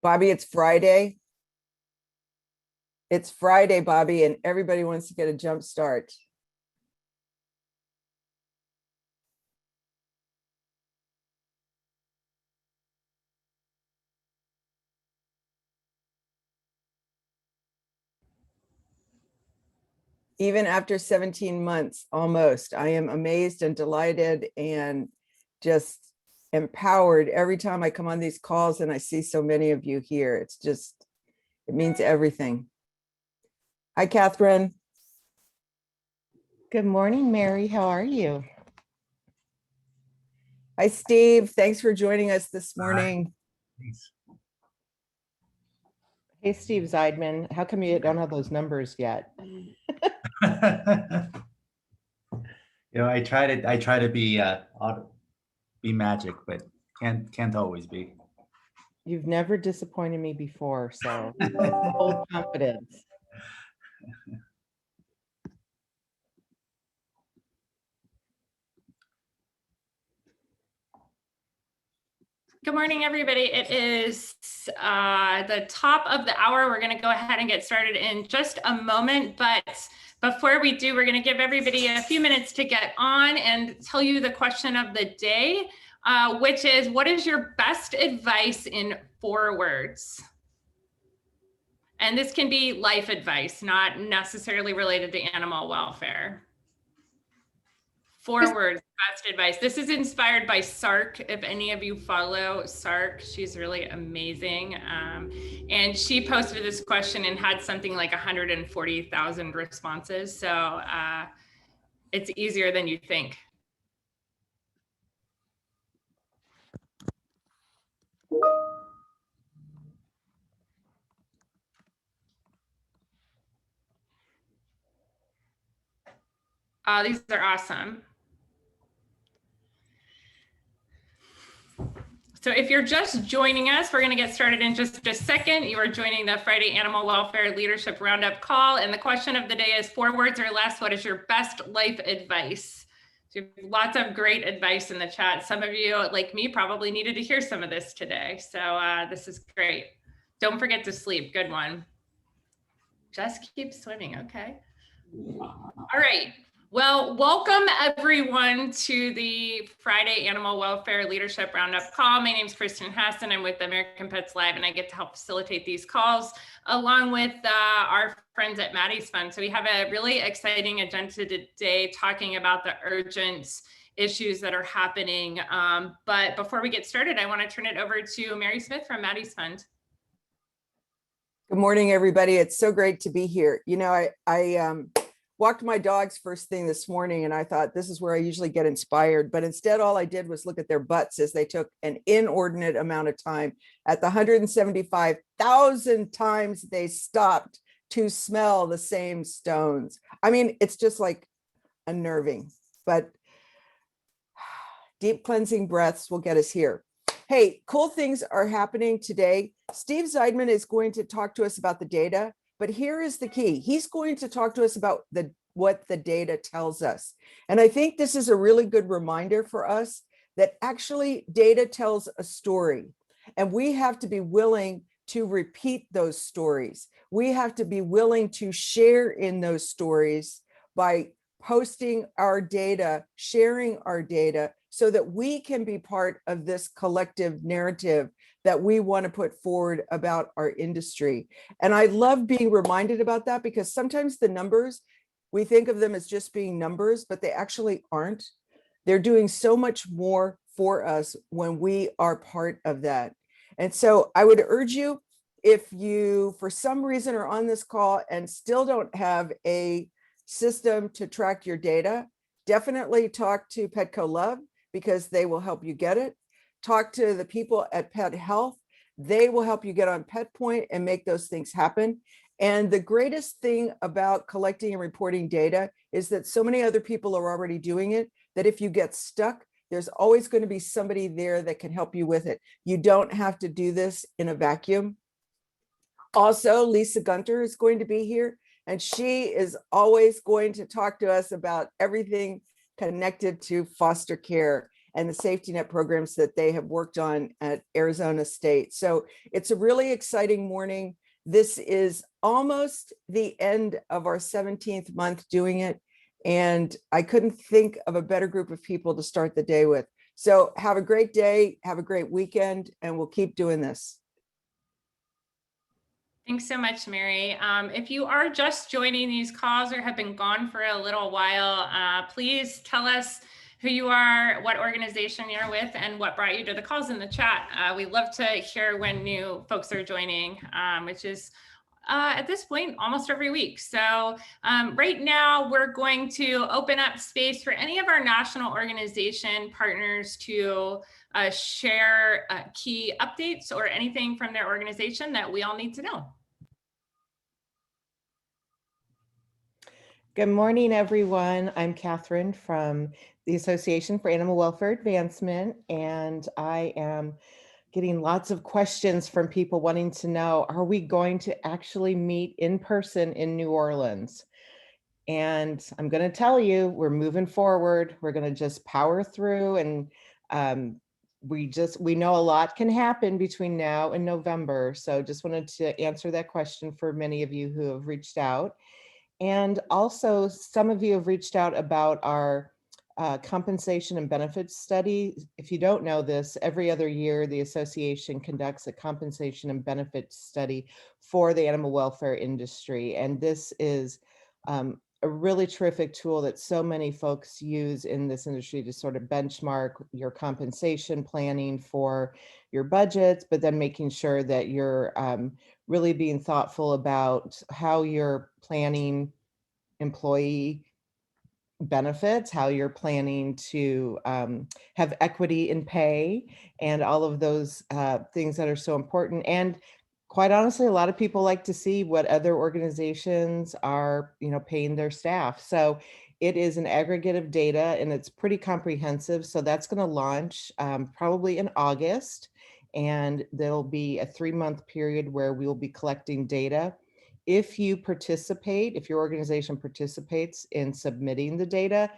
Bobby, it's Friday. It's Friday, Bobby, and everybody wants to get a jump start. Even after 17 months, almost, I am amazed and delighted and just empowered every time I come on these calls and I see so many of you here. It's just, it means everything. Hi, Catherine. Good morning, Mary. How are you? Hi, Steve. Thanks for joining us this morning. Thanks. Hey, Steve Zeidman. How come you don't have those numbers yet? I try to be magic, but can't always be. You've never disappointed me before, so hold confidence. Good morning, everybody. It is the top of the hour. We're going to go ahead and get started in just a moment. But before we do, we're going to give everybody a few minutes to get on and tell you the question of the day, which is, what is your best advice in 4 words? And this can be life advice, not necessarily related to animal welfare. 4 words, best advice. This is inspired by Sark. If any of you follow Sark, she's really amazing. And she posted this question and had something like 140,000 responses. So it's easier than you think. These are awesome. So if you're just joining us, we're going to get started in just a second. You are joining the Friday Animal Welfare Leadership Roundup call. And the question of the day is 4 words or less. What is your best life advice? So lots of great advice in the chat. Some of you, like me, probably needed to hear some of this today. So this is great. Don't forget to sleep. Good one. Just keep swimming. Okay. All right. Well, welcome everyone to the Friday Animal Welfare Leadership Roundup call. My name is Kristen Hassan. I'm with American Pets Live, and I get to help facilitate these calls along with our friends at Maddie's Fund. So we have a really exciting agenda today talking about the urgent issues that are happening. But before we get started, I want to turn it over to Mary Smith from Maddie's Fund. Good morning, everybody. It's so great to be here. You know, I walked my dogs first thing this morning and I thought this is where I usually get inspired, but instead all I did was look at their butts as they took an inordinate amount of time. At the 175,000 times they stopped to smell the same stones. I mean, it's just like unnerving, but deep cleansing breaths will get us here. Hey, cool things are happening today. Steve Zeidman is going to talk to us about the data. But here is the key. He's going to talk to us about what the data tells us. And I think this is a really good reminder for us that actually data tells a story. And we have to be willing to repeat those stories. We have to be willing to share in those stories by posting our data, sharing our data, so that we can be part of this collective narrative that we want to put forward about our industry. And I love being reminded about that because sometimes the numbers, we think of them as just being numbers, but they actually aren't. They're doing so much more for us when we are part of that. And so I would urge you, if you, for some reason, are on this call and still don't have a system to track your data, definitely talk to Petco Love because they will help you get it. Talk to the people at Pet Health. They will help you get on Pet Point and make those things happen. And the greatest thing about collecting and reporting data is that so many other people are already doing it, that if you get stuck, there's always going to be somebody there that can help you with it. You don't have to do this in a vacuum. Also, Lisa Gunter is going to be here, and she is always going to talk to us about everything connected to foster care. and the safety net programs that they have worked on at Arizona State. So it's a really exciting morning. This is almost the end of our 17th month doing it. And I couldn't think of a better group of people to start the day with. So have a great day, have a great weekend, and we'll keep doing this. Thanks so much, Mary. If you are just joining these calls or have been gone for a little while, please tell us who you are, what organization you're with, and what brought you to the calls in the chat. We love to hear when new folks are joining, which is at this point almost every week. So right now we're going to open up space for any of our national organization partners to share key updates or anything from their organization that we all need to know. Good morning, everyone. I'm Catherine from the Association for Animal Welfare Advancement, and I am getting lots of questions from people wanting to know, are we going to actually meet in person in New Orleans? And I'm going to tell you, we're moving forward. We're going to just power through, and we know a lot can happen between now and November. So just wanted to answer that question for many of you who have reached out. And also, some of you have reached out about our compensation and benefits study. If you don't know this, every other year, the association conducts a compensation and benefits study for the animal welfare industry. And this is a really terrific tool that so many folks use in this industry to sort of benchmark your compensation planning for your budgets, but then making sure that you're really being thoughtful about how you're planning employee benefits, how you're planning to have equity in pay, and all of those things that are so important. And quite honestly, a lot of people like to see what other organizations are, paying their staff. So it is an aggregate of data, and it's pretty comprehensive. So that's going to launch probably in August, and there'll be a 3-month period where we will be collecting data. If you participate, if your organization participates in submitting the data,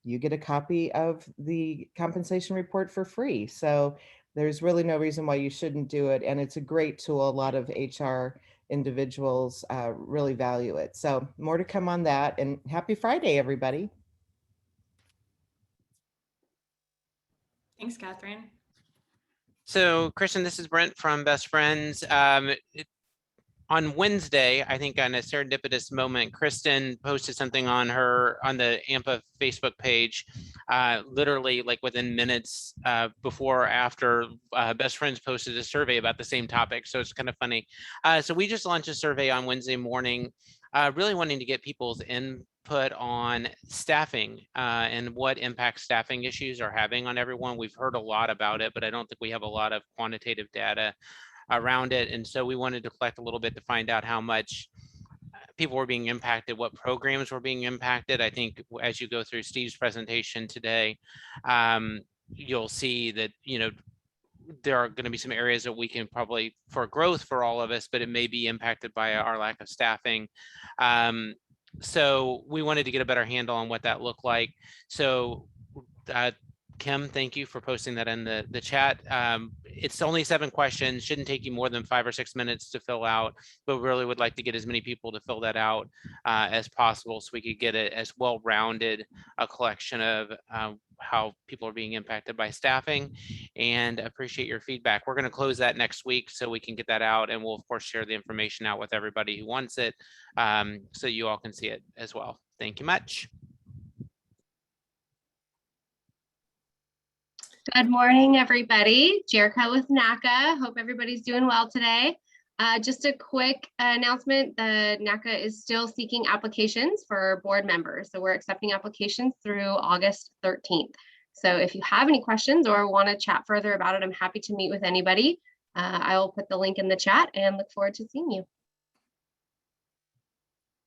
you get a copy of the compensation report for free. So there's really no reason why you shouldn't do it. And it's a great tool. A lot of HR individuals really value it. So more to come on that. And happy Friday, everybody. Thanks, Catherine. So, Kristen, this is Brent from Best Friends. On Wednesday, I think on a serendipitous moment, Kristen posted something on the AMPA Facebook page, literally like within minutes before or after Best Friends posted a survey about the same topic. So it's kind of funny. So we just launched a survey on Wednesday morning, really wanting to get people's input on staffing and what impact staffing issues are having on everyone. We've heard a lot about it, but I don't think we have a lot of quantitative data around it. And so we wanted to collect a little bit to find out how much people were being impacted, what programs were being impacted. I think as you go through Steve's presentation today, you'll see that, there are going to be some areas that we can probably for growth for all of us, but it may be impacted by our lack of staffing. So we wanted to get a better handle on what that looked like. So Kim, thank you for posting that in the chat. It's only 7 questions, shouldn't take you more than 5 or 6 minutes to fill out, but really would like to get as many people to fill that out as possible so we could get it as well-rounded a collection of how people are being impacted by staffing, and appreciate your feedback. We're going to close that next week so we can get that out, and we'll of course share the information out with everybody who wants it so you all can see it as well. Thank you much. Good morning, everybody. Jerica with NACA. Hope everybody's doing well today. Just a quick announcement, the NACA is still seeking applications for board members. So we're accepting applications through August 13th. So if you have any questions or want to chat further about it, I'm happy to meet with anybody. I will put the link in the chat and look forward to seeing you.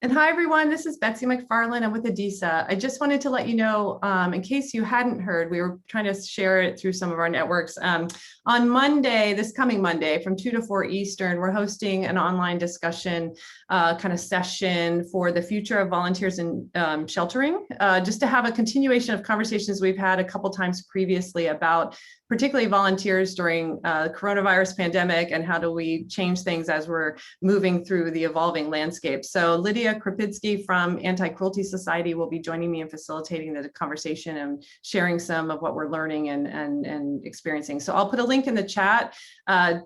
And hi, everyone. This is Betsy McFarland. I'm with ADISA. I just wanted to let you know, in case you hadn't heard, we were trying to share it through some of our networks. On Monday, this coming Monday, from 2 to 4 Eastern, we're hosting an online discussion kind of session for the future of volunteers in sheltering, just to have a continuation of conversations we've had a couple times previously about particularly volunteers during the coronavirus pandemic and how do we change things as we're moving through the evolving landscape. So Lydia Krapitsky from Anti-Cruelty Society will be joining me in facilitating the conversation and sharing some of what we're learning and experiencing. So I'll put a link in the chat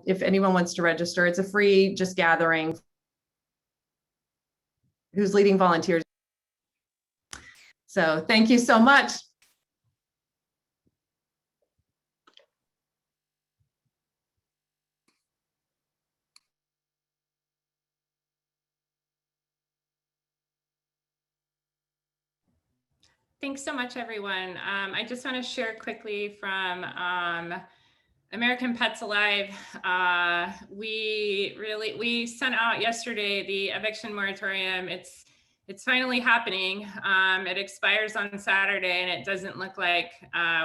if anyone wants to register. It's a free just gathering. Who's leading volunteers. So thank you so much. Thanks so much, everyone. I just want to share quickly from American Pets Alive. We sent out yesterday the eviction moratorium. It's finally happening. It expires on Saturday, and it doesn't look like,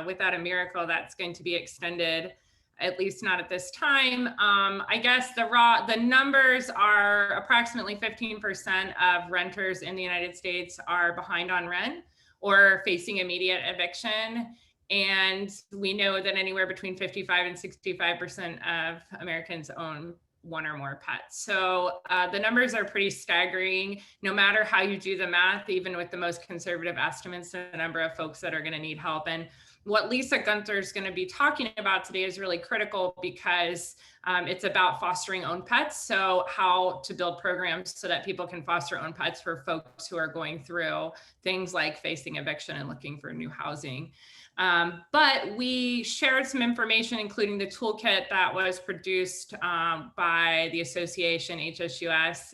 without a miracle, that's going to be extended, at least not at this time. I guess the numbers are approximately 15% of renters in the United States are behind on rent or facing immediate eviction. And we know that anywhere between 55 and 65% of Americans own one or more pets. So the numbers are pretty staggering. No matter how you do the math, even with the most conservative estimates, the number of folks that are going to need help. And what Lisa Gunther is going to be talking about today is really critical because it's about fostering own pets. So how to build programs so that people can foster own pets for folks who are going through things like facing eviction and looking for new housing. But we shared some information, including the toolkit that was produced by the association, HSUS,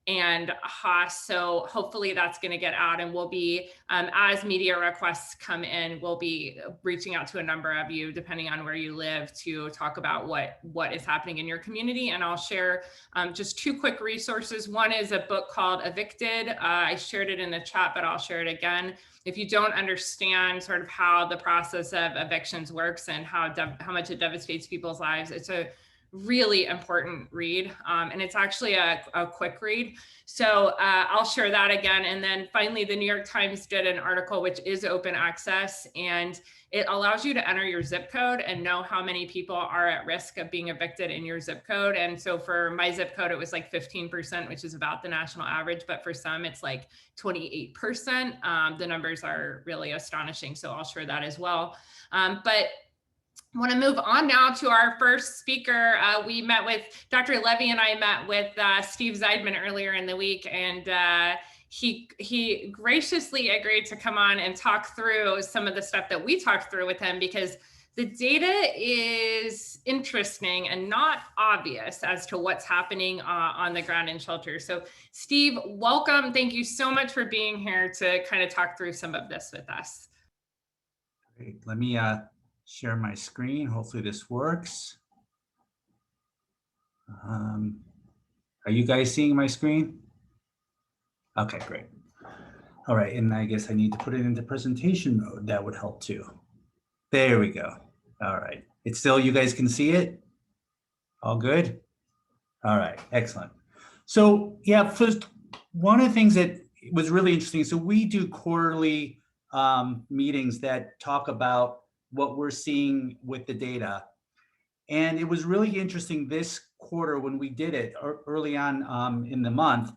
and Haas. So hopefully that's going to get out, and we'll be, as media requests come in, we'll be reaching out to a number of you, depending on where you live, to talk about what is happening in your community. And I'll share just 2 quick resources. One is a book called Evicted. I shared it in the chat, but I'll share it again. If you don't understand sort of how the process of evictions works and how much it devastates people's lives, it's a really important read, and it's actually a quick read. So I'll share that again. And then finally, the New York Times did an article which is open access, and it allows you to enter your zip code and know how many people are at risk of being evicted in your zip code. And so for my zip code, it was like 15%, which is about the national average, but for some it's like 28%. The numbers are really astonishing, so I'll share that as well. But I want to move on now to our first speaker. We met with Dr. Levy, and I met with Steve Zeidman earlier in the week, and he graciously agreed to come on and talk through some of the stuff that we talked through with him, because the data is interesting and not obvious as to what's happening on the ground in shelters. So Steve, welcome. Thank you so much for being here to kind of talk through some of this with us. Great. Let me share my screen. Hopefully this works. Are you guys seeing my screen? Okay, great. All right, and I guess I need to put it into presentation mode. That would help too. There we go. All right. It's still, you guys can see it? All good? All right, excellent. So yeah, first, one of the things that was really interesting, so we do quarterly meetings that talk about what we're seeing with the data. And it was really interesting this quarter when we did it early on in the month.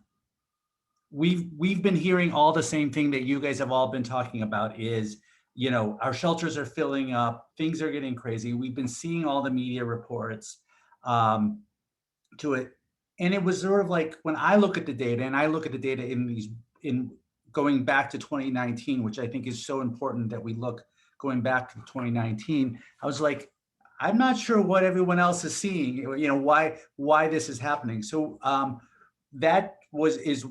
We've been hearing all the same thing that you guys have all been talking about is, you know, our shelters are filling up, things are getting crazy. We've been seeing all the media reports to it. And it was sort of like, when I look at the data, and I look at the data in going back to 2019, which I think is so important that we look going back to 2019, I was like, I'm not sure what everyone else is seeing, you know, why this is happening. So that is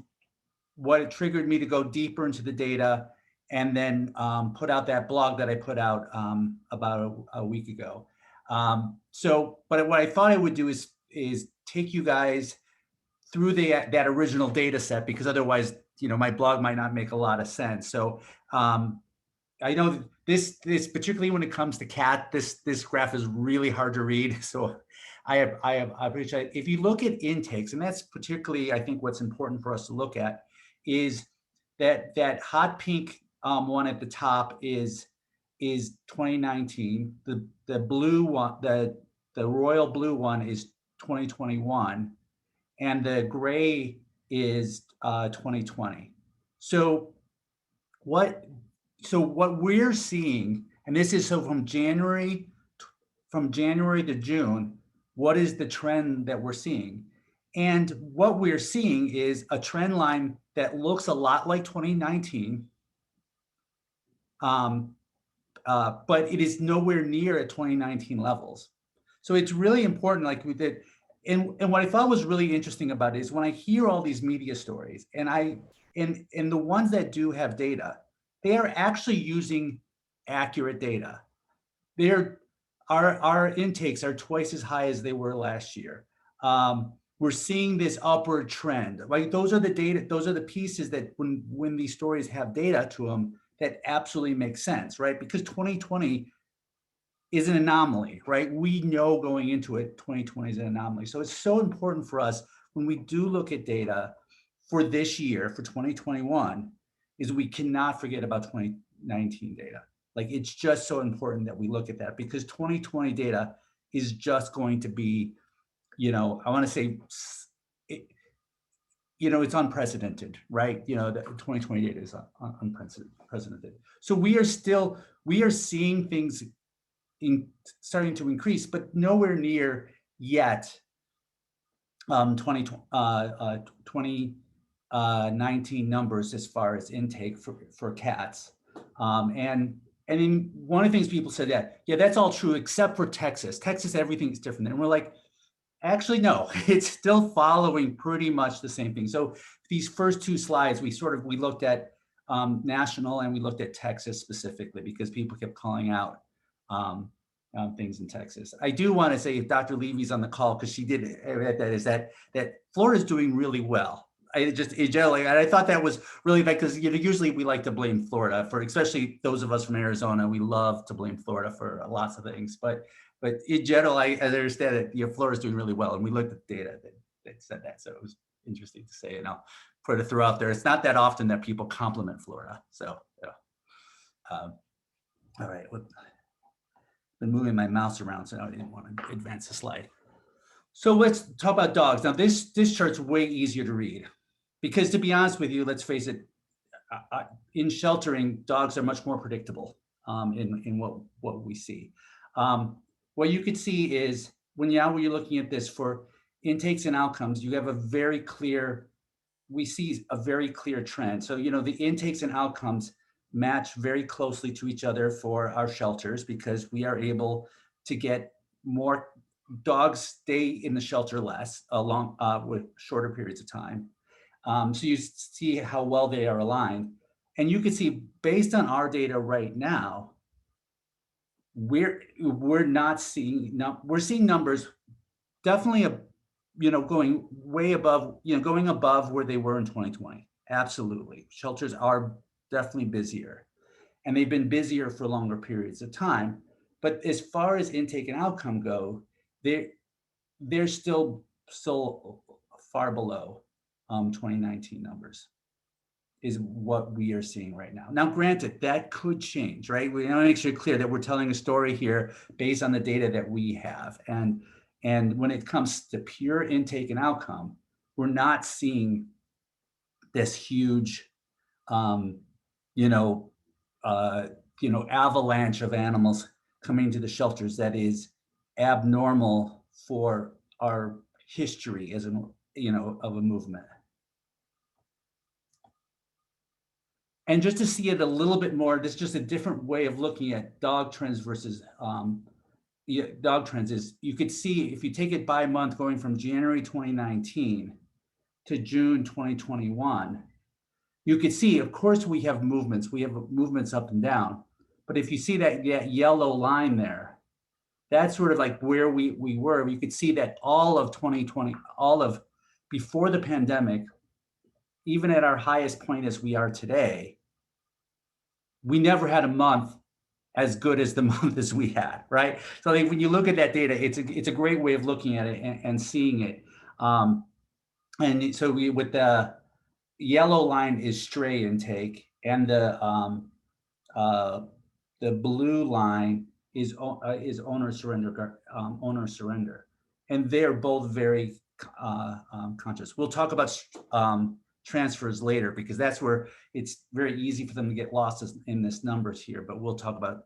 what it triggered me to go deeper into the data, and then put out that blog that I put out about a week ago. But what I thought I would do is take you guys through that original data set, because otherwise, my blog might not make a lot of sense. So I know this particularly when it comes to cat, this graph is really hard to read. So I appreciate if you look at intakes, and that's particularly, I think, what's important for us to look at is that hot pink one at the top is 2019. The blue one, the royal blue one is 2021, and the gray is 2020. So what we're seeing, and this is so from January to June, what is the trend that we're seeing? And what we're seeing is a trend line that looks a lot like 2019, but it is nowhere near at 2019 levels. So it's really important, like we did. And what I thought was really interesting about it is when I hear all these media stories, and the ones that do have data, they are actually using accurate data. Our intakes are twice as high as they were last year. We're seeing this upward trend. Right? Those are the data. Those are the pieces that when these stories have data to them, that absolutely makes sense, right? Because 2020 is an anomaly, right? We know going into it, 2020 is an anomaly. So it's so important for us when we do look at data for this year, for 2021, is we cannot forget about 2019 data. Like it's just so important that we look at that, because 2020 data is just going to be, I want to say, it's unprecedented, right? The 2020 data is unprecedented. So we are seeing things starting to increase, but nowhere near yet 2019 numbers as far as intake for cats. And then one of the things people said, yeah, that's all true except for Texas. Texas, everything's different. And we're like, actually, no, it's still following pretty much the same thing. So these first two slides, we looked at national and we looked at Texas specifically because people kept calling out things in Texas. I do want to say, if Dr. Levy's on the call, because she did that Florida's doing really well. I thought that was really because usually we like to blame Florida for, especially those of us from Arizona, we love to blame Florida for lots of things, but in general, I understand that Florida's doing really well, and we looked at the data that said that, so it was interesting to say, and I'll put it throw out there. It's not that often that people compliment Florida, so all right. Been moving my mouse around, so I didn't want to advance the slide. So let's talk about dogs. Now this chart's way easier to read, because to be honest with you, let's face it, in sheltering, dogs are much more predictable in what we see. What you could see is when you're looking at this for intakes and outcomes, you have we see a very clear trend. So, the intakes and outcomes match very closely to each other for our shelters, because we are able to get more dogs stay in the shelter less with shorter periods of time. So you see how well they are aligned. And you can see, based on our data right now, we're seeing numbers definitely going way above, going above where they were in 2020. Absolutely. Shelters are definitely busier, and they've been busier for longer periods of time. But as far as intake and outcome go, they're still far below 2019 numbers, is what we are seeing right now. Now, granted, that could change, right? We want to make sure clear that we're telling a story here based on the data that we have. And when it comes to pure intake and outcome, we're not seeing this huge, avalanche of animals coming to the shelters that is abnormal for our history as of a movement. And just to see it a little bit more, this is just a different way of looking at dog trends versus dog trends. Is you could see, if you take it by month, going from January 2019 to June 2021, you could see, of course, we have movements. We have movements up and down. But if you see that yellow line there, that's sort of like where we were. You could see that all of 2020, all of before the pandemic, even at our highest point as we are today, we never had a month as good as the month as we had, right? So like, when you look at that data, it's a great way of looking at it and seeing it. And so with the yellow line is stray intake, and the blue line is owner surrender, and they're both very conscious. We'll talk about transfers later, because that's where it's very easy for them to get lost in this numbers here, but we'll talk about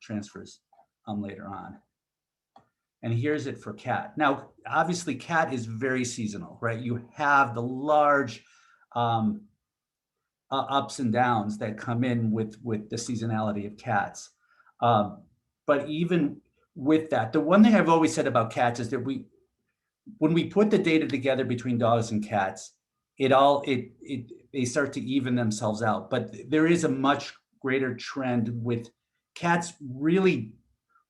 transfers later on. And here's it for cat. Now, obviously cat is very seasonal, right? You have the large ups and downs that come in with the seasonality of cats. But even with that, the one thing I've always said about cats is that when we put the data together between dogs and cats, they start to even themselves out. But there is a much greater trend with cats. Really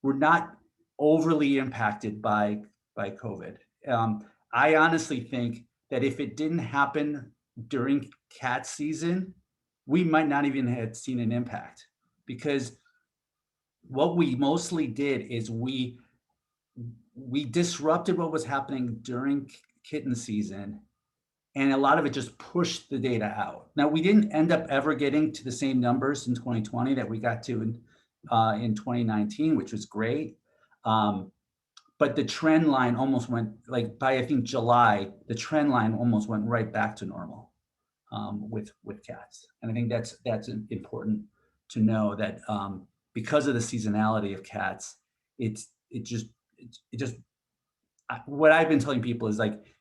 were not overly impacted by COVID. I honestly think that if it didn't happen during cat season, we might not even have seen an impact, because what we mostly did is we disrupted what was happening during kitten season, and a lot of it just pushed the data out. Now, we didn't end up ever getting to the same numbers in 2020 that we got to in 2019, which was great. But the trend line almost went, like by I think July, the trend line almost went right back to normal with cats. And I think that's important to know, that because of the seasonality of cats, it just what I've been telling people is, like,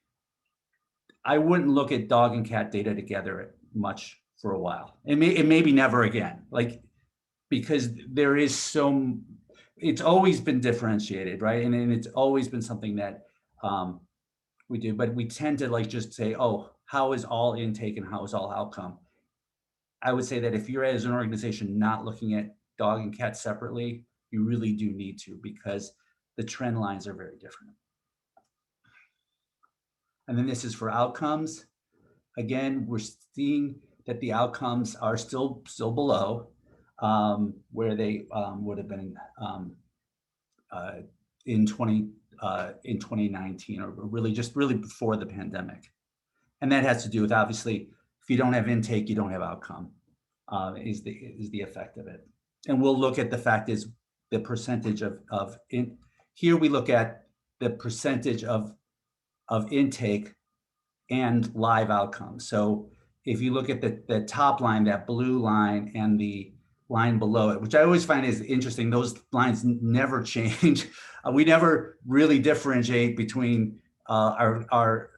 I wouldn't look at dog and cat data together much for a while. It may be never again, like, because there is it's always been differentiated, right? And it's always been something that we do, but we tend to like just say, oh, how is all intake and how is all outcome? I would say that if you're as an organization not looking at dog and cat separately, you really do need to, because the trend lines are very different. And then this is for outcomes. Again, we're seeing that the outcomes are still below where they would have been in 2019, or really before the pandemic. And that has to do with, obviously, if you don't have intake, you don't have outcome, is the effect of it. And we'll look at the fact is the percentage here we look at the percentage of intake and live outcomes. So if you look at the top line, that blue line, and the line below it, which I always find is interesting, those lines never change. We never really differentiate between our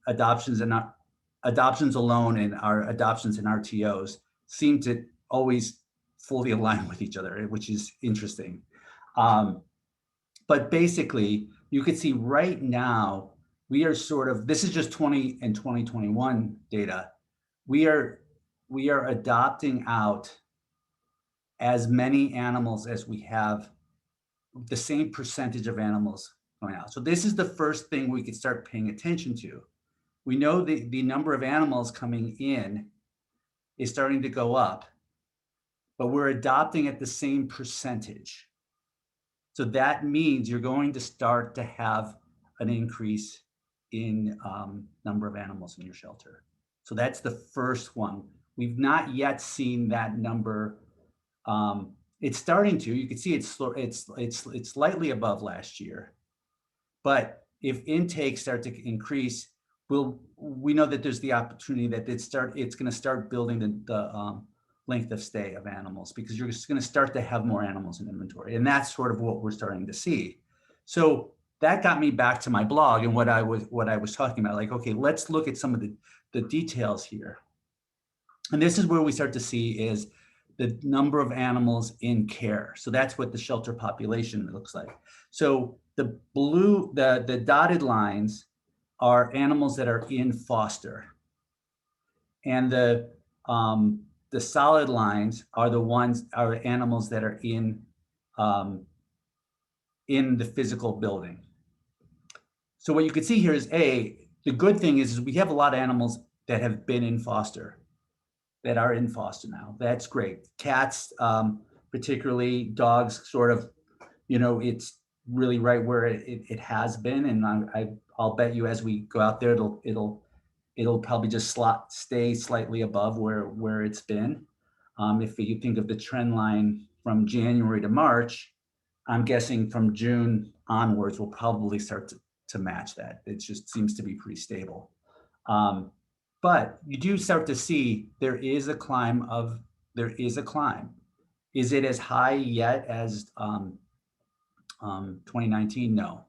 adoptions and our adoptions alone, and our adoptions and RTOs seem to always fully align with each other, which is interesting. But basically, you could see right now, we are this is just 20 and 2021 data. We are adopting out as many animals as we have, the same percentage of animals going out. So this is the first thing we could start paying attention to. We know the number of animals coming in is starting to go up, but we're adopting at the same percentage. So that means you're going to start to have an increase in number of animals in your shelter. So that's the first one. We've not yet seen that number. It's starting to. You can see it's slightly above last year, but if intakes start to increase, we know that there's the opportunity that it's going to start building the length of stay of animals, because you're just going to start to have more animals in inventory, and that's sort of what we're starting to see. So that got me back to my blog and what I was talking about. Like, okay, let's look at some of the details here, and this is where we start to see is the number of animals in care. So that's what the shelter population looks like. So the blue, the dotted lines are animals that are in foster, and the solid lines are animals that are in the physical building. So what you can see here is The good thing is we have a lot of animals that have been in foster, that are in foster now. That's great. Cats, particularly dogs, sort of, it's really right where it has been. And I'll bet you as we go out there, it'll probably just stay slightly above where it's been. If you think of the trend line from January to March, I'm guessing from June onwards, we'll probably start to match that. It just seems to be pretty stable. But you do start to see there is a climb. Is it as high yet as 2019? No,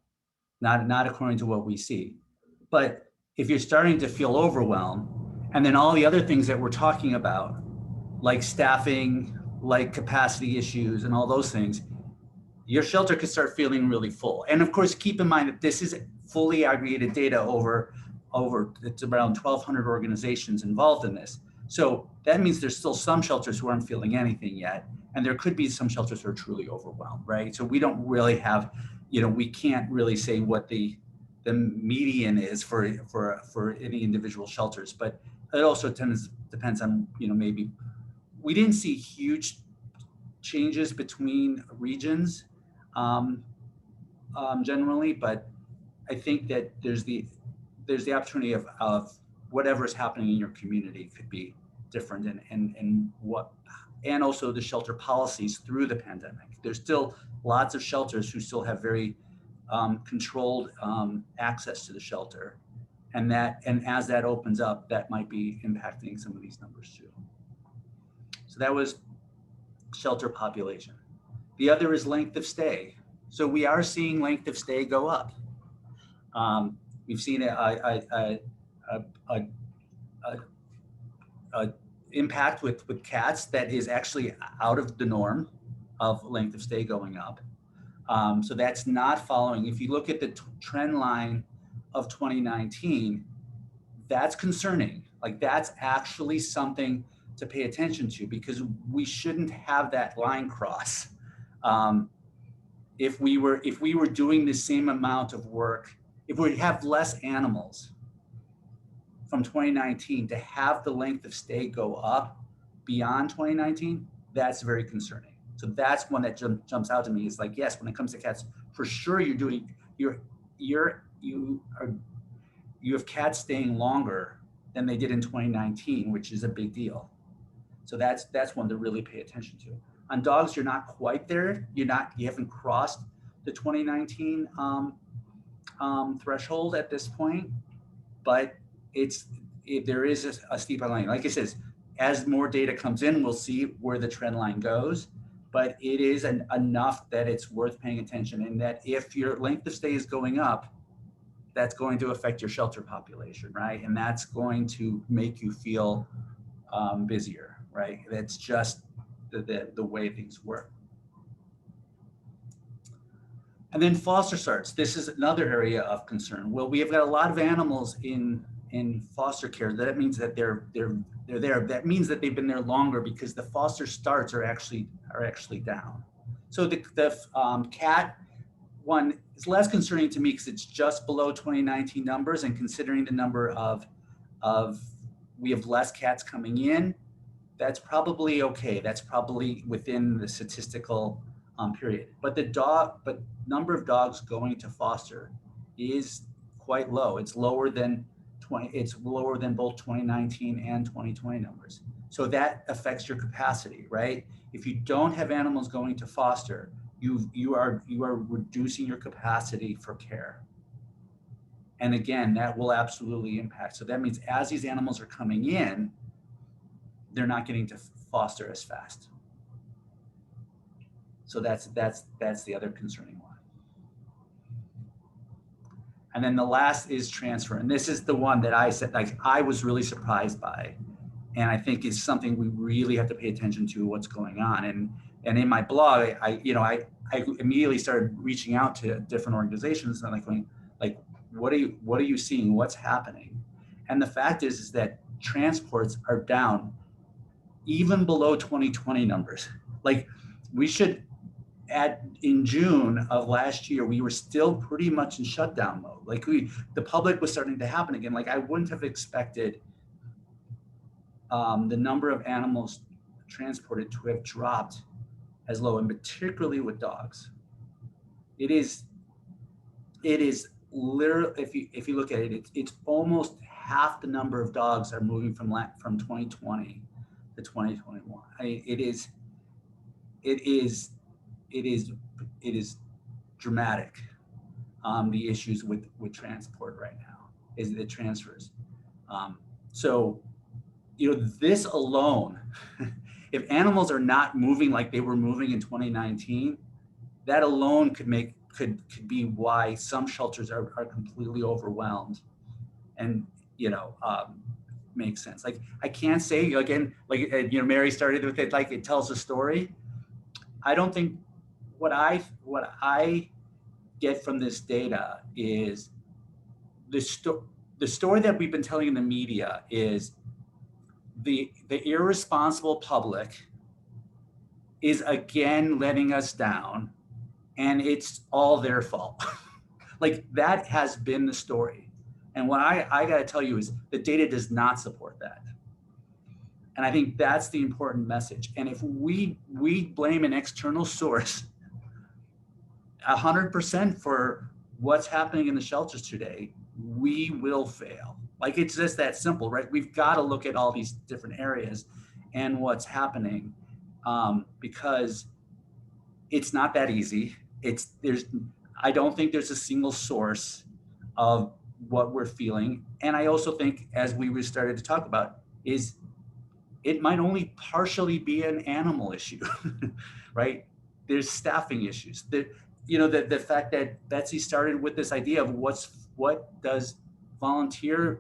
not according to what we see. But if you're starting to feel overwhelmed, and then all the other things that we're talking about, like staffing, like capacity issues and all those things, your shelter could start feeling really full. And of course, keep in mind that this is fully aggregated data over it's around 1,200 organizations involved in this. So that means there's still some shelters who aren't feeling anything yet. And there could be some shelters who are truly overwhelmed, right? So we don't really have, we can't really say what the median is for any individual shelters, but it also depends on, maybe we didn't see huge changes between regions generally, but I think that there's the opportunity of whatever is happening in your community could be different, and also the shelter policies through the pandemic. There's still lots of shelters who still have very controlled access to the shelter, and as that opens up, that might be impacting some of these numbers too. So that was shelter population. The other is length of stay. So we are seeing length of stay go up. We've seen a impact with cats that is actually out of the norm of length of stay going up. So that's not following. If you look at the trend line of 2019, that's concerning. Like that's actually something to pay attention to, because we shouldn't have that line cross. If we were doing the same amount of work, if we have less animals from 2019, to have the length of stay go up beyond 2019, that's very concerning. So that's one that jumps out to me. Is like, yes, when it comes to cats, for sure you have cats staying longer than they did in 2019, which is a big deal. So that's one to really pay attention to. On dogs, you're not quite there. You haven't crossed the 2019 threshold at this point, but there is a steep line. Like I said, as more data comes in, we'll see where the trend line goes, but it is enough that it's worth paying attention, and that if your length of stay is going up, that's going to affect your shelter population, right? And that's going to make you feel busier, right? That's just the way things work. And then foster starts. This is another area of concern. Well, we have got a lot of animals in foster care. That means that they're there. That means that they've been there longer, because the foster starts are actually down. So the cat one is less concerning to me because it's just below 2019 numbers, and considering the number of we have less cats coming in, that's probably okay. That's probably within the statistical period. But number of dogs going to foster is quite low. It's lower than both 2019 and 2020 numbers. So that affects your capacity, right? If you don't have animals going to foster, you are reducing your capacity for care. And again, that will absolutely impact. So that means as these animals are coming in, they're not getting to foster as fast. So that's the other concerning one. And then the last is transfer. And this is the one that I said, like, I was really surprised by, and I think is something we really have to pay attention to what's going on. And in my blog, I immediately started reaching out to different organizations and going, like, what are you seeing? What's happening? And the fact is that transports are down even below 2020 numbers. Like, we should, in June of last year, we were still pretty much in shutdown mode. Like the public was starting to happen again. Like I wouldn't have expected the number of animals transported to have dropped as low, and particularly with dogs. It is literally, if you look at it, it's almost half the number of dogs are moving from 2020 to 2021. It is dramatic. The issues with transport right now is the transfers. So, this alone, if animals are not moving like they were moving in 2019, that alone could be why some shelters are completely overwhelmed, and makes sense. Like I can't say again, like Mary started with it, like it tells a story. I don't think what I get from this data is the story that we've been telling in the media is the irresponsible public is again letting us down, and it's all their fault. Like that has been the story. And what I got to tell you is the data does not support that. And I think that's the important message. And if we blame an external source 100% for what's happening in the shelters today, we will fail. Like it's just that simple, right? We've got to look at all these different areas and what's happening, because it's not that easy. I don't think there's a single source of what we're feeling. And I also think, as we started to talk about, is it might only partially be an animal issue, right? There's staffing issues. The fact that Betsy started with this idea of what does volunteerism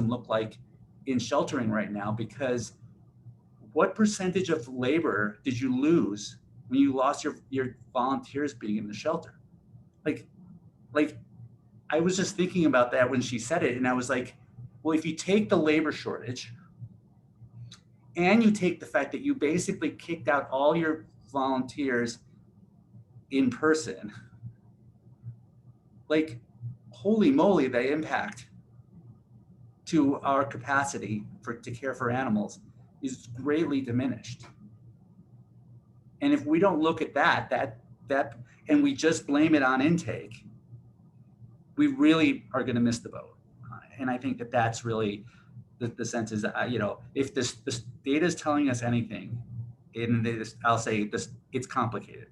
look like in sheltering right now? Because what percentage of labor did you lose when you lost your volunteers being in the shelter? Like I was just thinking about that when she said it, and I was like, well, if you take the labor shortage and you take the fact that you basically kicked out all your volunteers in person, like, holy moly, the impact to our capacity to care for animals is greatly diminished. And if we don't look at that and we just blame it on intake, we really are going to miss the boat. And I think that's really the sense is, if this data is telling us anything, I'll say this, it's complicated,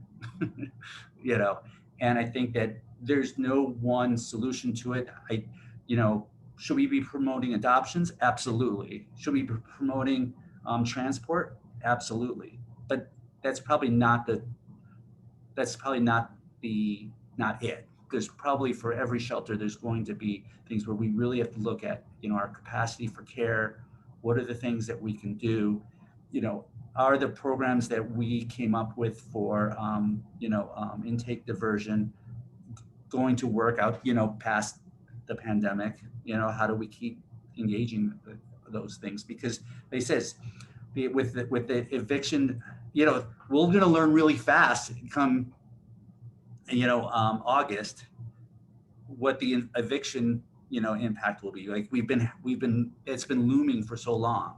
and I think that there's no one solution to it. Should we be promoting adoptions? Absolutely. Should we be promoting transport? Absolutely. But that's probably not it. There's probably, for every shelter, there's going to be things where we really have to look at, our capacity for care. What are the things that we can do? Are the programs that we came up with for, intake diversion going to work out, past the pandemic? How do we keep engaging with those things? Because they says with the eviction, we're going to learn really fast come August, what the eviction, impact will be. Like it's been looming for so long,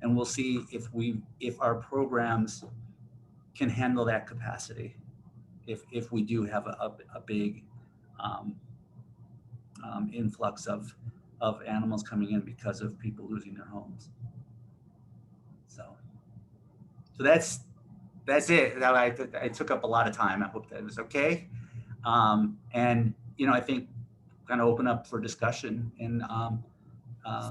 and we'll see if our programs can handle that capacity, if we do have a big influx of animals coming in because of people losing their homes. So that's it. I took up a lot of time. I hope that was okay. And I think kind of open up for discussion. And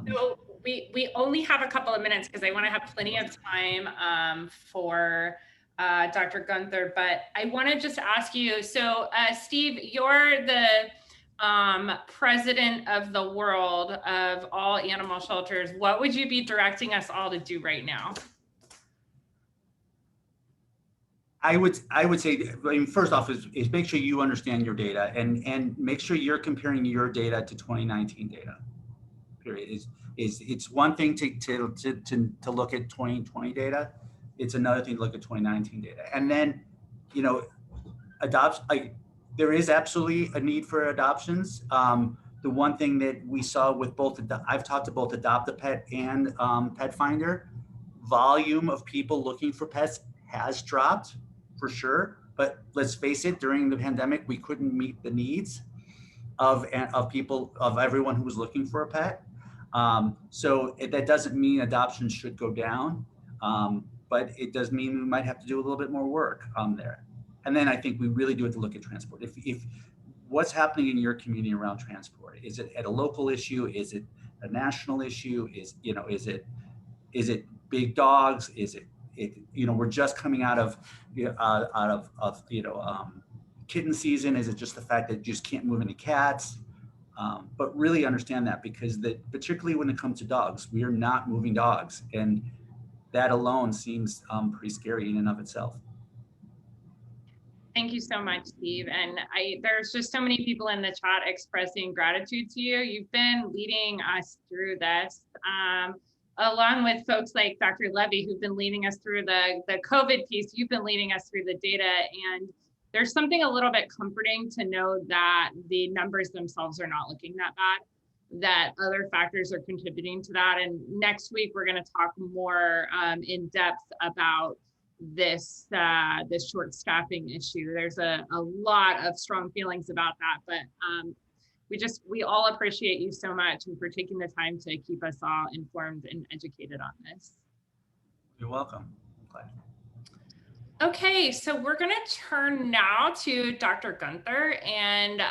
so we only have a couple of minutes because I want to have plenty of time for Dr. Gunther, but I want to just ask you, so Steve, you're the president of the world of all animal shelters. What would you be directing us all to do right now? I would say, first off is make sure you understand your data and make sure you're comparing your data to 2019 data. Period. It's one thing to look at 2020 data, it's another thing to look at 2019 data. And then, you know, there is absolutely a need for adoptions. The one thing that we saw with both, I've talked to both Adopt a Pet and Pet Finder, volume of people looking for pets has dropped for sure. But let's face it, during the pandemic, we couldn't meet the needs of people, of everyone who was looking for a pet. So that doesn't mean adoption should go down, but it does mean we might have to do a little bit more work there. And then I think we really do have to look at transport. If what's happening in your community around transport, is it at a local issue? Is it a national issue? Is it big dogs? Is it we're just coming out of kitten season? Is it just the fact that you just can't move any cats? But really understand that, because particularly when it comes to dogs, we are not moving dogs, and that alone seems pretty scary in and of itself. Thank you so much, Steve. And there's just so many people in the chat expressing gratitude to you. You've been leading us through this, along with folks like Dr. Levy, who've been leading us through the COVID piece. You've been leading us through the data, and there's something a little bit comforting to know that the numbers themselves are not looking that bad, that other factors are contributing to that. And next week, we're going to talk more in depth about this short staffing issue. There's a lot of strong feelings about that, but we all appreciate you so much and for taking the time to keep us all informed and educated on this. You're welcome. Glad. Okay, so we're going to turn now to Dr. Gunther, and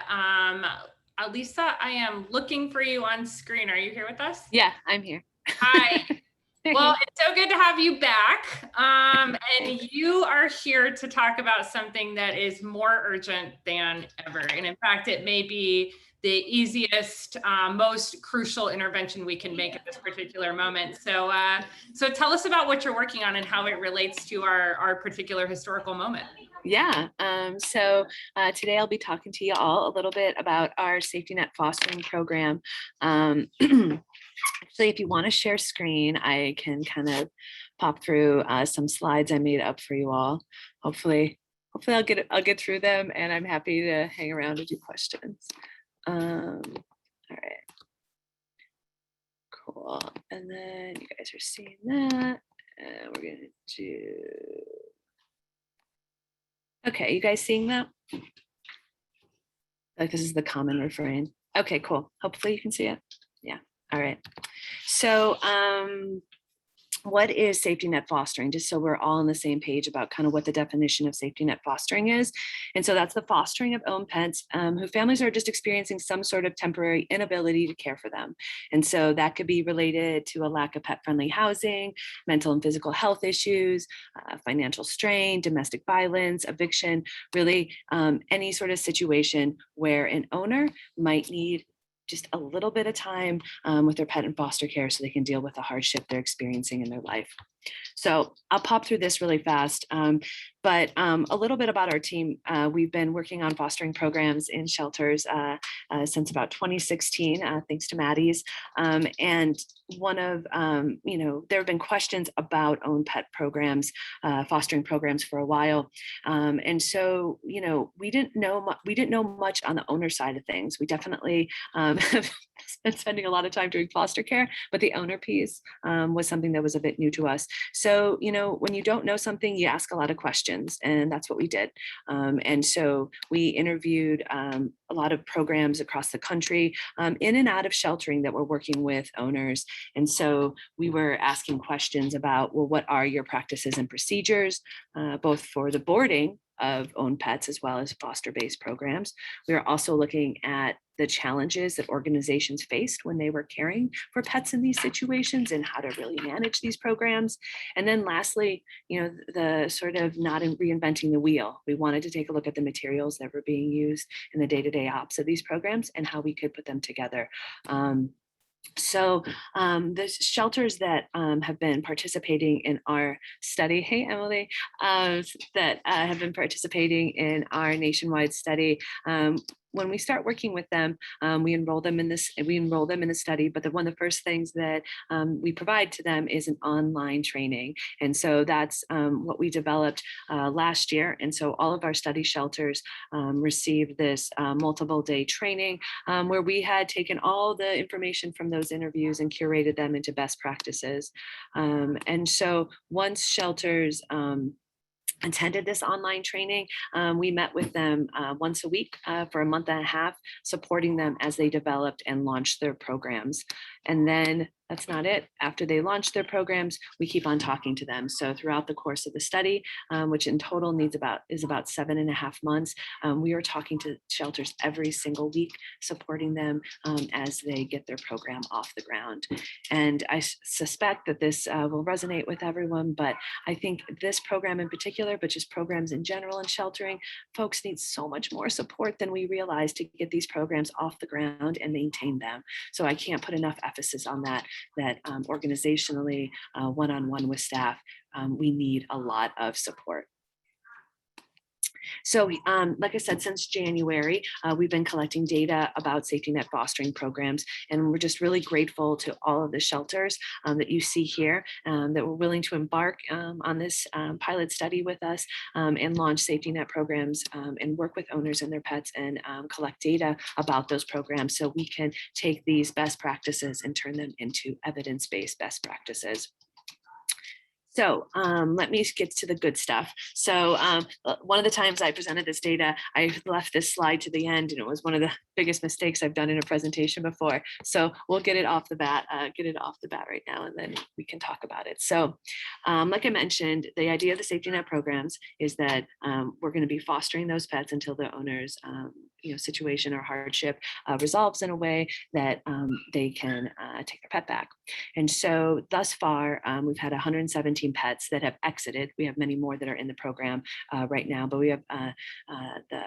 Alisa, I am looking for you on screen. Are you here with us? Yeah, I'm here. Hi. Well, it's so good to have you back. And you are here to talk about something that is more urgent than ever. And in fact, it may be the easiest, most crucial intervention we can make at this particular moment. So, so tell us about what you're working on and how it relates to our particular historical moment. Yeah, so today I'll be talking to you all a little bit about our safety net fostering program. Actually, if you want to share screen, I can kind of pop through some slides I made up for you all. Hopefully I'll get through them, and I'm happy to hang around to do questions. All right, cool. And then you guys are seeing that, and we're gonna do. Okay, you guys seeing that? Like, this is the common refrain. Okay, cool. Hopefully you can see it. Yeah. All right. So what is safety net fostering? Just so we're all on the same page about kind of what the definition of safety net fostering is. And so that's the fostering of owned pets whose families are just experiencing some sort of temporary inability to care for them. And so that could be related to a lack of pet-friendly housing, mental and physical health issues, financial strain, domestic violence, eviction, really any sort of situation where an owner might need just a little bit of time with their pet in foster care so they can deal with the hardship they're experiencing in their life. So I'll pop through this really fast, but a little bit about our team. We've been working on fostering programs in shelters since about 2016, thanks to Maddie's. And one of, there have been questions about owned pet programs, fostering programs for a while. And so, we didn't know much on the owner side of things. We definitely have been spending a lot of time doing foster care, but the owner piece was something that was a bit new to us. So, when you don't know something, you ask a lot of questions, and that's what we did. And so we interviewed a lot of programs across the country in and out of sheltering that were working with owners. And so we were asking questions about, well, what are your practices and procedures, both for the boarding of owned pets as well as foster-based programs. We are also looking at the challenges that organizations faced when they were caring for pets in these situations and how to really manage these programs. And then lastly, the sort of not reinventing the wheel. We wanted to take a look at the materials that were being used in the day-to-day ops of these programs and how we could put them together. So the shelters that have been participating in our study, hey Emily, that have been participating in our nationwide study, when we start working with them, we enroll them in the study. But one of the first things that we provide to them is an online training. And so that's what we developed last year. And so all of our study shelters received this multiple day training where we had taken all the information from those interviews and curated them into best practices. And so once shelters attended this online training, we met with them once a week for a month and a half, supporting them as they developed and launched their programs. And then that's not it. After they launch their programs, we keep on talking to them. So throughout the course of the study, which in total is about 7.5 months, we are talking to shelters every single week, supporting them as they get their program off the ground. And I suspect that this will resonate with everyone, but I think this program in particular, but just programs in general in sheltering, folks need so much more support than we realize to get these programs off the ground and maintain them. So I can't put enough emphasis on that organizationally, one-on-one with staff, we need a lot of support. So like I said, since January, we've been collecting data about safety net fostering programs, and we're just really grateful to all of the shelters that you see here that were willing to embark on this pilot study with us and launch safety net programs and work with owners and their pets and collect data about those programs so we can take these best practices and turn them into evidence-based best practices. So let me get to the good stuff. So one of the times I presented this data, I left this slide to the end, and it was one of the biggest mistakes I've done in a presentation before. So we'll get it off the bat right now, and then we can talk about it. So like I mentioned, the idea of the safety net programs is that we're going to be fostering those pets until the owner's situation or hardship resolves in a way that they can take their pet back. And so thus far, we've had 117 pets that have exited. We have many more that are in the program right now, but we have the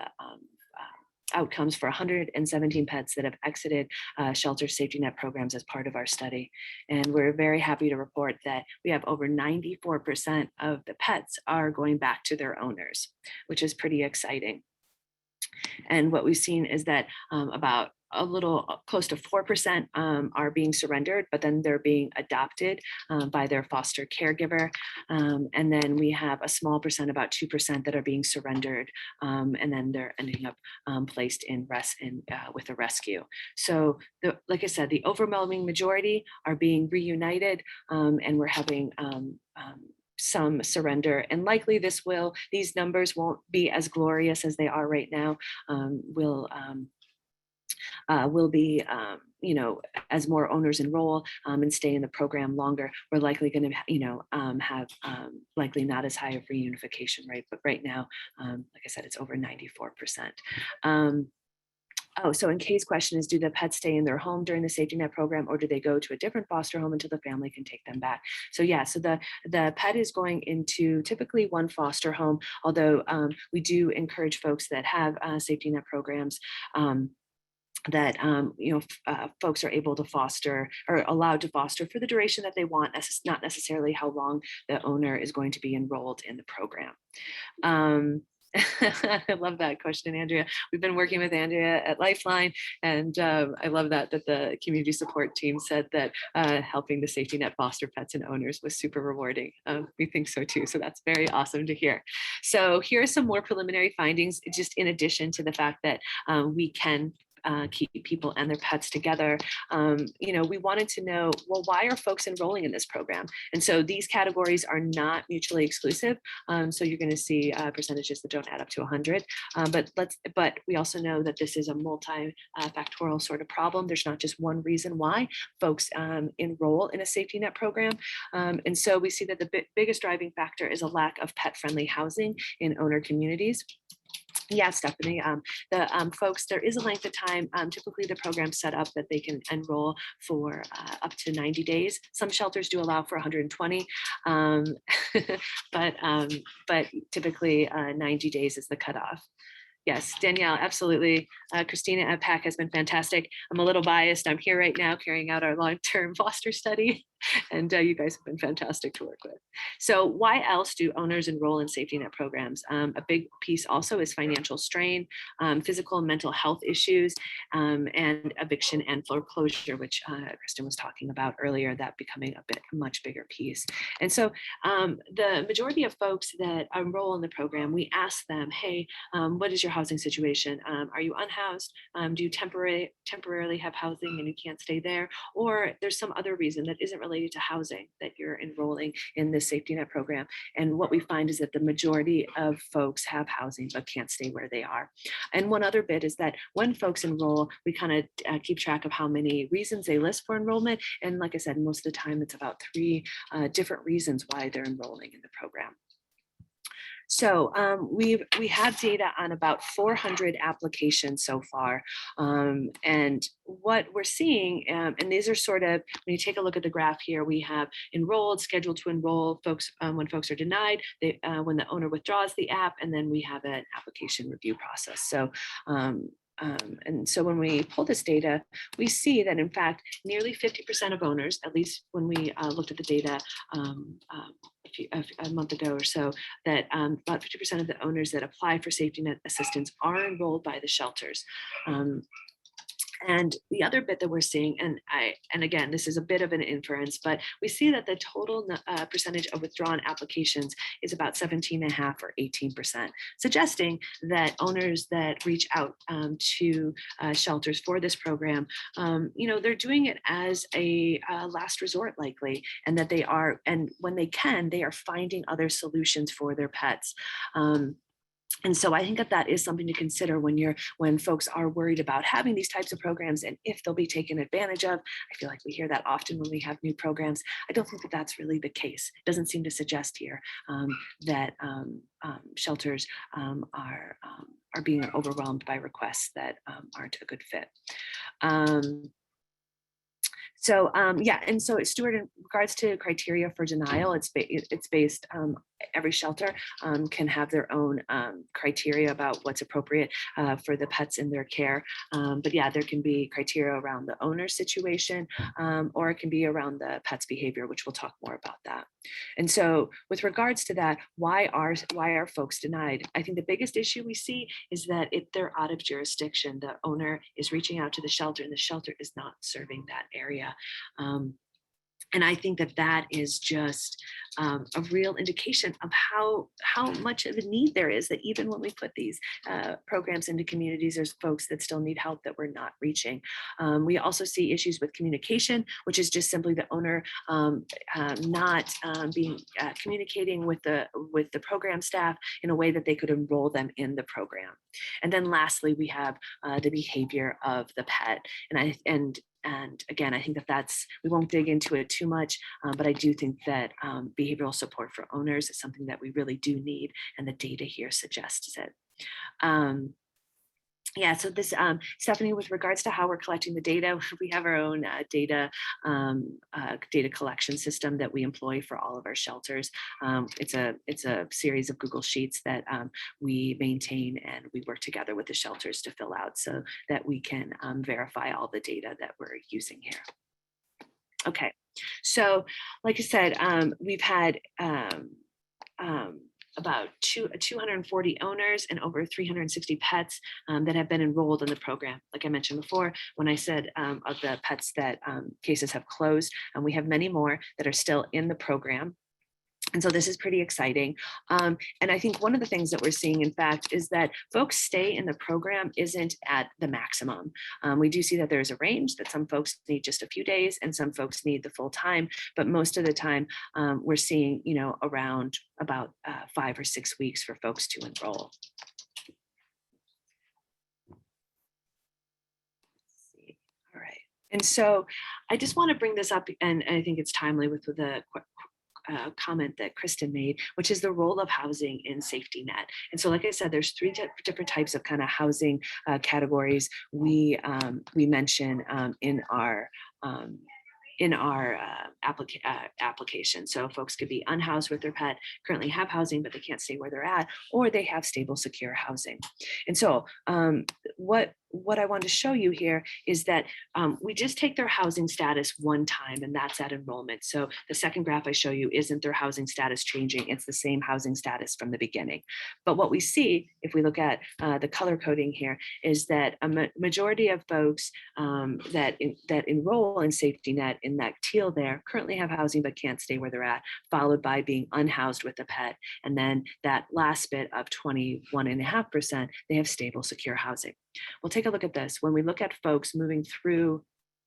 outcomes for 117 pets that have exited shelter safety net programs as part of our study. And we're very happy to report that we have over 94% of the pets are going back to their owners, which is pretty exciting. And what we've seen is that about a little close to 4% are being surrendered, but then they're being adopted by their foster caregiver. And then we have a small percent, about 2%, that are being surrendered, and then they're ending up placed in with a rescue. So like I said, the overwhelming majority are being reunited, and we're having some surrender, and likely these numbers won't be as glorious as they are right now. Will be, as more owners enroll and stay in the program longer, we're likely going to, have likely not as high of reunification rate. But right now, like I said, it's over 94%. So in Kay's question is, do the pets stay in their home during the safety net program, or do they go to a different foster home until the family can take them back? So yeah, so the pet is going into typically one foster home, although we do encourage folks that have safety net programs that folks are able to foster or allowed to foster for the duration that they want, not necessarily how long the owner is going to be enrolled in the program. I love that question, Andrea. We've been working with Andrea at Lifeline, and I love that the community support team said that helping the safety net foster pets and owners was super rewarding. We think so too, so that's very awesome to hear. So here are some more preliminary findings, just in addition to the fact that we can keep people and their pets together. We wanted to know, well, why are folks enrolling in this program? And so these categories are not mutually exclusive. So you're going to see percentages that don't add up to 100. But we also know that this is a multi-factorial sort of problem. There's not just one reason why folks enroll in a safety net program. And so we see that the biggest driving factor is a lack of pet-friendly housing in owner communities. Yeah, Stephanie, folks, there is a length of time. Typically the program's set up that they can enroll for up to 90 days. Some shelters do allow for 120, but typically 90 days is the cutoff. Yes, Danielle, absolutely. Christina at PAC has been fantastic. I'm a little biased. I'm here right now carrying out our long-term foster study. And you guys have been fantastic to work with. So why else do owners enroll in safety net programs? A big piece also is financial strain, physical and mental health issues, and eviction and foreclosure, which Kristen was talking about earlier, that becoming a much bigger piece. And so the majority of folks that enroll in the program, we ask them, hey, what is your housing situation? Are you unhoused? Do you temporarily have housing and you can't stay there? Or there's some other reason that isn't related to housing that you're enrolling in this safety net program. And what we find is that the majority of folks have housing but can't stay where they are. And one other bit is that when folks enroll, we kind of keep track of how many reasons they list for enrollment. And like I said, most of the time it's about 3 different reasons why they're enrolling in the program. So we have data on about 400 applications so far. And what we're seeing, and these are sort of, when you take a look at the graph here, we have enrolled, scheduled to enroll folks when folks are denied, when the owner withdraws the app, and then we have an application review process. So and so when we pull this data, we see that in fact, nearly 50% of owners, at least when we looked at the data a month ago or so, that about 50% of the owners that apply for safety net assistance are enrolled by the shelters. And the other bit that we're seeing, and again, this is a bit of an inference, but we see that the total percentage of withdrawn applications is about 17.5 or 18%, suggesting that owners that reach out to shelters for this program, they're doing it as a last resort likely, and that they are, and when they can, they are finding other solutions for their pets. And so I think that that is something to consider when folks are worried about having these types of programs and if they'll be taken advantage of. I feel like we hear that often when we have new programs. I don't think that that's really the case. It doesn't seem to suggest here that shelters are being overwhelmed by requests that aren't a good fit. So yeah, and so Stuart, in regards to criteria for denial, it's based, every shelter can have their own criteria about what's appropriate for the pets in their care. But yeah, there can be criteria around the owner's situation, or it can be around the pet's behavior, which we'll talk more about that. And so with regards to that, why are folks denied? I think the biggest issue we see is that they're out of jurisdiction. The owner is reaching out to the shelter and the shelter is not serving that area. And I think that that is just a real indication of how much of a need there is, that even when we put these programs into communities, there's folks that still need help that we're not reaching. We also see issues with communication, which is just simply the owner not communicating with the program staff in a way that they could enroll them in the program. And then lastly, we have the behavior of the pet. And again, I think that we won't dig into it too much, but I do think that behavioral support for owners is something that we really do need, and the data here suggests it. Yeah, so this, Stephanie, with regards to how we're collecting the data, we have our own data collection system that we employ for all of our shelters. It's a series of Google Sheets that we maintain, and we work together with the shelters to fill out so that we can verify all the data that we're using here. Okay, so like I said, we've had about 240 owners and over 360 pets that have been enrolled in the program. Like I mentioned before, when I said of the pets that cases have closed, and we have many more that are still in the program. And so this is pretty exciting. And I think one of the things that we're seeing, in fact, is that folks stay in the program isn't at the maximum. We do see that there's a range, that some folks need just a few days and some folks need the full time. But most of the time we're seeing, around about 5 or 6 weeks for folks to enroll. All right. And so I just want to bring this up, and I think it's timely with the comment that Kristen made, which is the role of housing in safety net. And so, like I said, there's 3 different types of kind of housing categories we mention in our application. So folks could be unhoused with their pet, currently have housing, but they can't stay where they're at, or they have stable, secure housing. And so what what I want to show you here is that we just take their housing status one time, and that's at enrollment. So the second graph I show you isn't their housing status changing. It's the same housing status from the beginning. But what we see, if we look at the color coding here, is that a majority of folks that enroll in safety net in that teal there currently have housing but can't stay where they're at, followed by being unhoused with a pet. And then that last bit of 21.5%, they have stable, secure housing. Well, take a look at this. When we look at folks moving through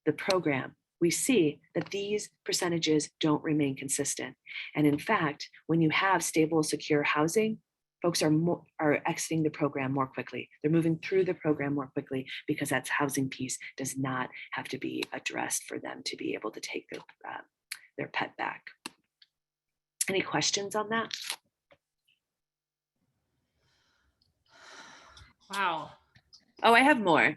the program, we see that these percentages don't remain consistent. And in fact, when you have stable, secure housing, folks are exiting the program more quickly. They're moving through the program more quickly because that housing piece does not have to be addressed for them to be able to take their pet back. Any questions on that? Wow. Oh, I have more.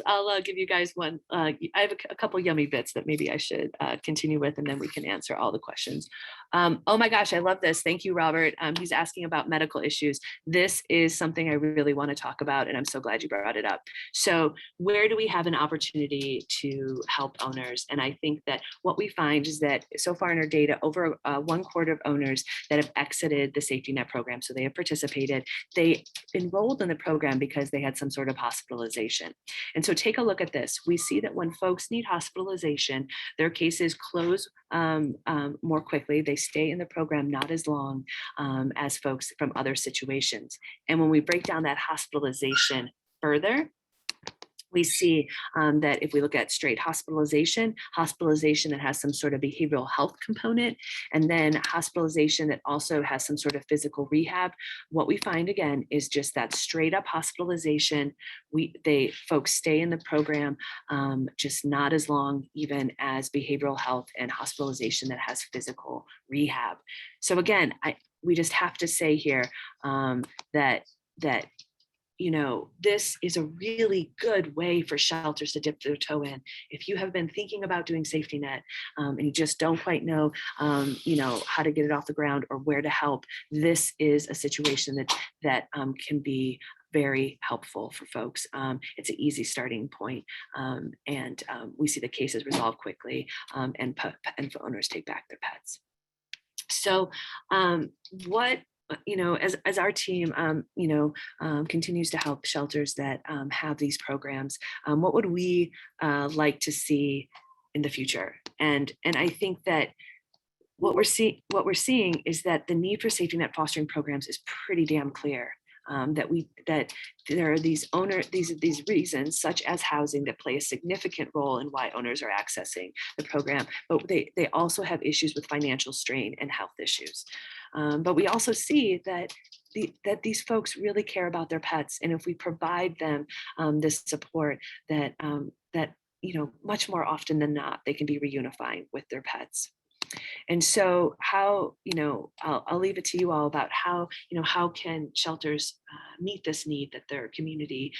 I'll give you guys one. I have a couple yummy bits that maybe I should continue with, and then we can answer all the questions. Oh my gosh, I love this. Thank you, Robert. He's asking about medical issues. This is something I really want to talk about, and I'm so glad you brought it up. So where do we have an opportunity to help owners? And I think that what we find is that so far in our data, over 1/4 of owners that have exited the safety net program, so they have participated, they enrolled in the program because they had some sort of hospitalization. And so take a look at this. We see that when folks need hospitalization, their cases close more quickly. They stay in the program not as long as folks from other situations. And when we break down that hospitalization further, we see that if we look at straight hospitalization that has some sort of behavioral health component, and then hospitalization that also has some sort of physical rehab, what we find again is just that straight up hospitalization. Folks stay in the program just not as long even as behavioral health and hospitalization that has physical rehab. So again, we just have to say here that this is a really good way for shelters to dip their toe in. If you have been thinking about doing safety net and you just don't quite know, how to get it off the ground or where to help, this is a situation that can be very helpful for folks. It's an easy starting point, and we see the cases resolve quickly, and for owners take back their pets. So as our team, continues to help shelters that have these programs, what would we like to see in the future? And I think that what we're seeing is that the need for safety net fostering programs is pretty damn clear. That there are these reasons such as housing that play a significant role in why owners are accessing the program, but they also have issues with financial strain and health issues. But we also see that these folks really care about their pets, and if we provide them this support, that much more often than not, they can be reunifying with their pets. And so how, I'll leave it to you all about how can shelters meet this need that their community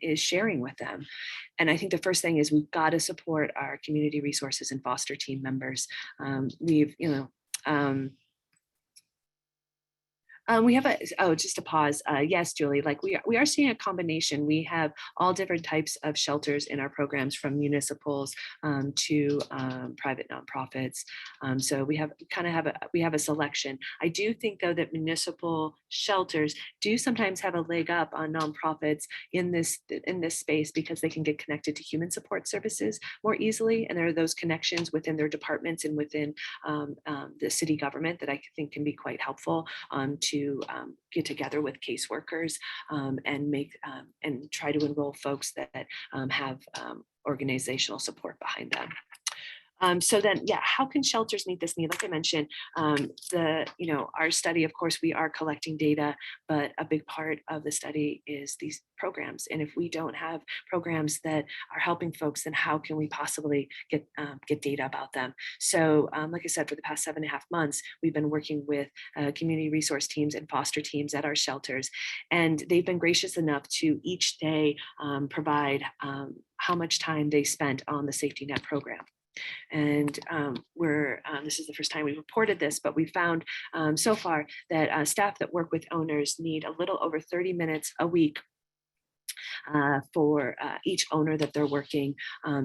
is sharing with them. And I think the first thing is we've got to support our community resources and foster team members. We have just a pause. Yes, Julie, we are seeing a combination. We have all different types of shelters in our programs, from municipals to private nonprofits. So we have a selection. I do think though that municipal shelters do sometimes have a leg up on nonprofits in this space because they can get connected to human support services more easily, and there are those connections within their departments and within the city government that I think can be quite helpful to get together with caseworkers and try to enroll folks that have organizational support behind them. So then, how can shelters meet this need? Like I mentioned, our study, of course, we are collecting data, but a big part of the study is these programs. And if we don't have programs that are helping folks, then how can we possibly get data about them? So like I said, for the past 7.5 months, we've been working with community resource teams and foster teams at our shelters. And they've been gracious enough to each day provide how much time they spent on the safety net program. And this is the first time we've reported this, but we found so far that staff that work with owners need a little over 30 minutes a week for each owner that they're working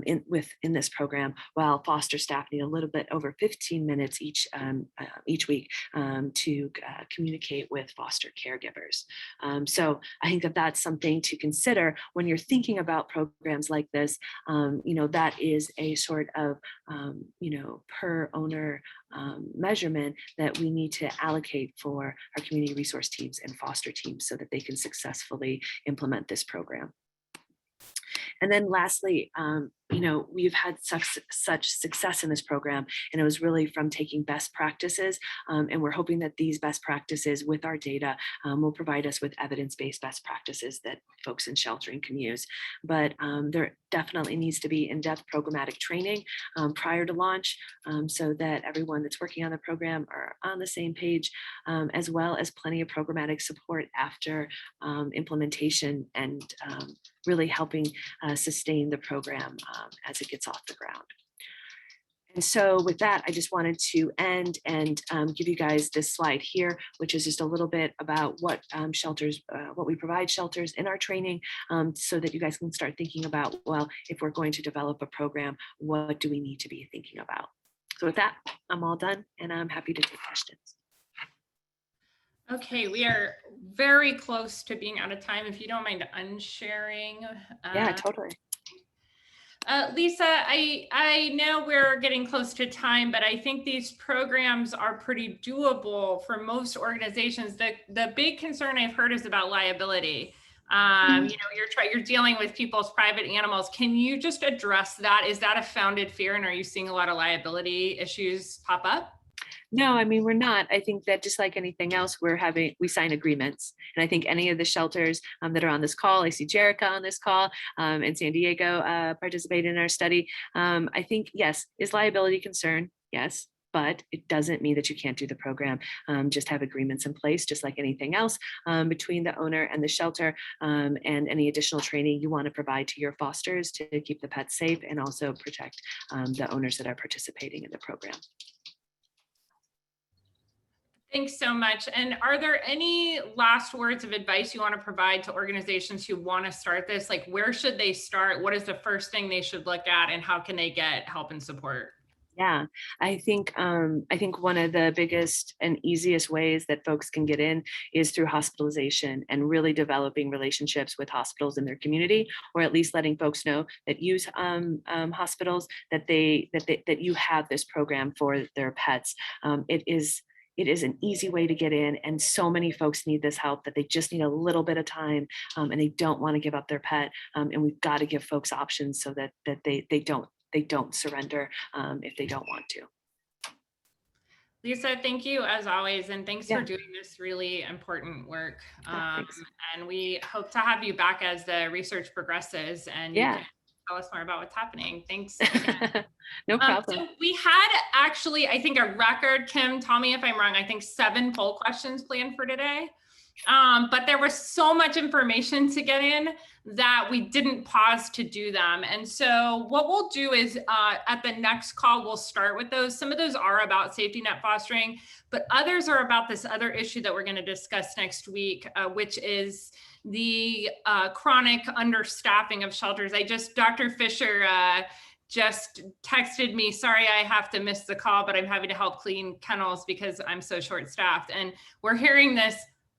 in this program, while foster staff need a little bit over 15 minutes each week to communicate with foster caregivers. So I think that that's something to consider when you're thinking about programs like this. That is a sort of per owner measurement that we need to allocate for our community resource teams and foster teams so that they can successfully implement this program. And then lastly, we've had such success in this program, and it was really from taking best practices. And we're hoping that these best practices with our data will provide us with evidence-based best practices that folks in sheltering can use. But there definitely needs to be in-depth programmatic training prior to launch so that everyone that's working on the program are on the same page, as well as plenty of programmatic support after implementation and really helping sustain the program as it gets off the ground. And so with that, I just wanted to end and give you guys this slide here, which is just a little bit about what shelters, what we provide shelters in our training, so that you guys can start thinking about, well, if we're going to develop a program, what do we need to be thinking about? So with that, I'm all done, and I'm happy to take questions. Okay, we are very close to being out of time. If you don't mind unsharing. Yeah, totally. Lisa, I know we're getting close to time, but I think these programs are pretty doable for most organizations. The big concern I've heard is about liability. You're dealing with people's private animals. Can you just address that? Is that a founded fear, and are you seeing a lot of liability issues pop up? No, I mean, we're not. I think that just like anything else, we sign agreements. And I think any of the shelters that are on this call, I see Jerica on this call, and San Diego participated in our study. I think, yes, is liability a concern? Yes, but it doesn't mean that you can't do the program. Just have agreements in place, just like anything else, between the owner and the shelter, and any additional training you want to provide to your fosters to keep the pets safe and also protect the owners that are participating in the program. Thanks so much. And are there any last words of advice you want to provide to organizations who want to start this? Like, where should they start? What is the first thing they should look at, and how can they get help and support? Yeah, I think one of the biggest and easiest ways that folks can get in is through hospitalization and really developing relationships with hospitals in their community, or at least letting folks know that use hospitals that you have this program for their pets. It is an easy way to get in, and so many folks need this help that they just need a little bit of time, and they don't want to give up their pet. And we've got to give folks options so that they don't surrender if they don't want to. Lisa, thank you as always, and thanks for doing this really important work. And we hope to have you back as the research progresses, and you can tell us more about what's happening. Thanks. No problem. So we had actually, I think, a record, Kim, tell me if I'm wrong, I think 7 poll questions planned for today. But there was so much information to get in that we didn't pause to do them. And so what we'll do is at the next call, we'll start with those. Some of those are about safety net fostering, but others are about this other issue that we're going to discuss next week, which is the chronic understaffing of shelters. Dr. Fisher just texted me, sorry, I have to miss the call, but I'm happy to help clean kennels because I'm so short-staffed. And we're hearing this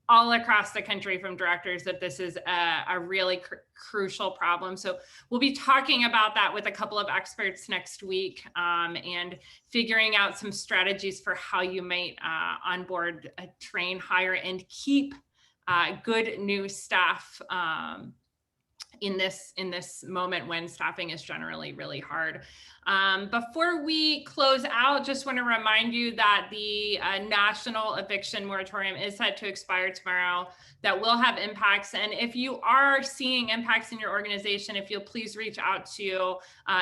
all across the country from directors that this is a really crucial problem. So we'll be talking about that with a couple of experts next week, and figuring out some strategies for how you might onboard, train, hire, and keep good new staff in this moment when staffing is generally really hard. Before we close out, just want to remind you that the national eviction moratorium is set to expire tomorrow. That will have impacts. And if you are seeing impacts in your organization, if you'll please reach out to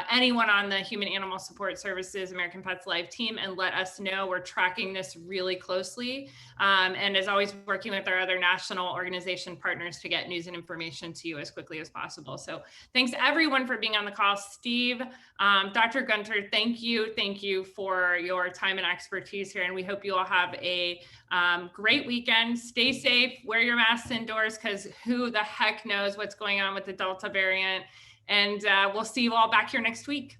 anyone on the Human Animal Support Services American Pets Live team and let us know. We're tracking this really closely. And as always, working with our other national organization partners to get news and information to you as quickly as possible. possible. So thanks everyone for being on the call. Steve, Dr. Gunter, thank you for your time and expertise here. And we hope you all have a great weekend. Stay safe, wear your masks indoors, because who the heck knows what's going on with the Delta variant. And we'll see you all back here next week.